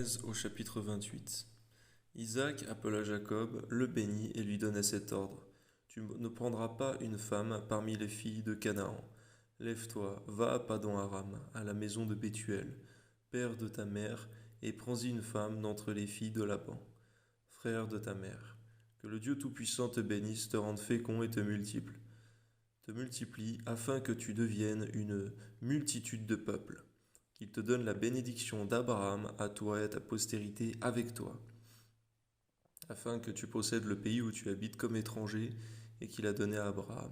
Genèse au chapitre 28. Isaac appela Jacob, le bénit et lui donna cet ordre. Tu ne prendras pas une femme parmi les filles de Canaan. Lève-toi, va à Padan-aram, à la maison de Bethuel, père de ta mère, et prends-y une femme d'entre les filles de Laban, frère de ta mère. Que le Dieu Tout-Puissant te bénisse, te rende fécond et te multiplie, afin que tu deviennes une multitude de peuples. Qu'il te donne la bénédiction d'Abraham à toi et à ta postérité avec toi, afin que tu possèdes le pays où tu habites comme étranger et qu'il a donné à Abraham.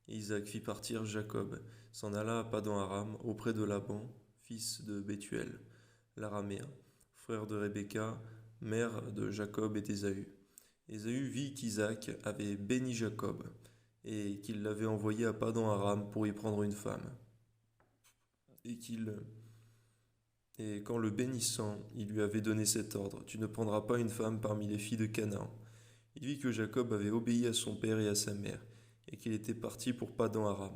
Et Isaac fit partir Jacob, s'en alla à Padan-aram auprès de Laban, fils de Bethuel, l'araméen, frère de Rebecca, mère de Jacob et d'Ésaü. Ésaü vit qu'Isaac avait béni Jacob et qu'il l'avait envoyé à Padan-aram pour y prendre une femme. Et qu'en le bénissant, il lui avait donné cet ordre: Tu ne prendras pas une femme parmi les filles de Canaan. Il vit que Jacob avait obéi à son père et à sa mère, et qu'il était parti pour Padan-aram.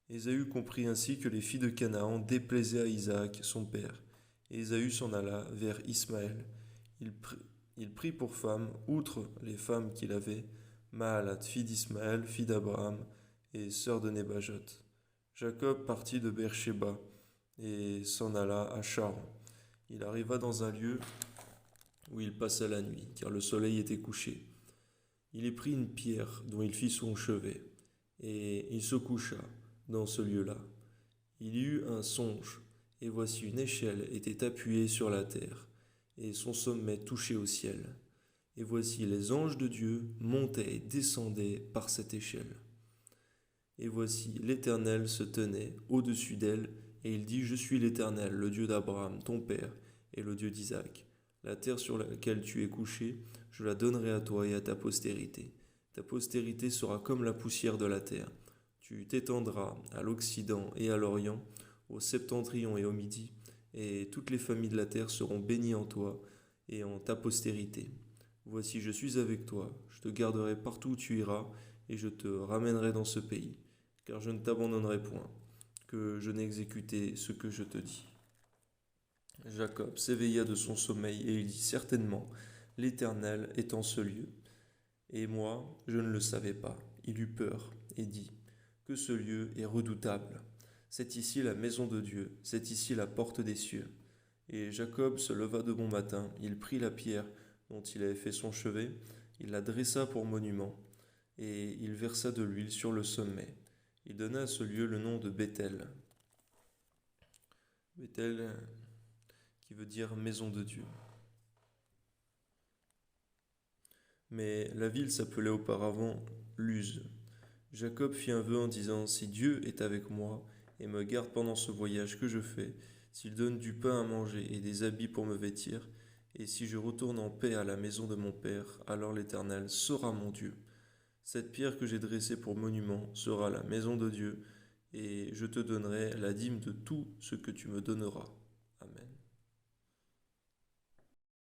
Ésaü comprit ainsi que les filles de Canaan déplaisaient à Isaac, son père. Et Ésaü s'en alla vers Ismaël. Il prit pour femme, outre les femmes qu'il avait, Mahalat, fille d'Ismaël, fille d'Abraham, et sœur de Nébajot. Jacob partit de Beersheba et s'en alla à Charan. Il arriva dans un lieu où il passa la nuit, car le soleil était couché. Il y prit une pierre dont il fit son chevet, et il se coucha dans ce lieu-là. Il y eut un songe, et voici une échelle était appuyée sur la terre, et son sommet touchait au ciel. Et voici les anges de Dieu montaient et descendaient par cette échelle. Et voici l'Éternel se tenait au-dessus d'elle, et il dit: Je suis l'Éternel, le Dieu d'Abraham, ton père, et le Dieu d'Isaac. La terre sur laquelle tu es couché, je la donnerai à toi et à ta postérité. Ta postérité sera comme la poussière de la terre. Tu t'étendras à l'Occident et à l'Orient, au septentrion et au Midi, et toutes les familles de la terre seront bénies en toi et en ta postérité. Voici, je suis avec toi, je te garderai partout où tu iras, et je te ramènerai dans ce pays, car je ne t'abandonnerai point, que je n'ai exécuté ce que je te dis. Jacob s'éveilla de son sommeil et il dit: Certainement, l'Éternel est en ce lieu. Et moi, je ne le savais pas. Il eut peur et dit: Que ce lieu est redoutable. C'est ici la maison de Dieu, c'est ici la porte des cieux. Et Jacob se leva de bon matin, il prit la pierre dont il avait fait son chevet, il la dressa pour monument, et il versa de l'huile sur le sommet. Il donna à ce lieu le nom de Béthel. Béthel, qui veut dire maison de Dieu. Mais la ville s'appelait auparavant Luz. Jacob fit un vœu en disant: Si Dieu est avec moi et me garde pendant ce voyage que je fais, s'il donne du pain à manger et des habits pour me vêtir, et si je retourne en paix à la maison de mon père, alors l'Éternel sera mon Dieu. Cette pierre que j'ai dressée pour monument sera la maison de Dieu, et je te donnerai la dîme de tout ce que tu me donneras.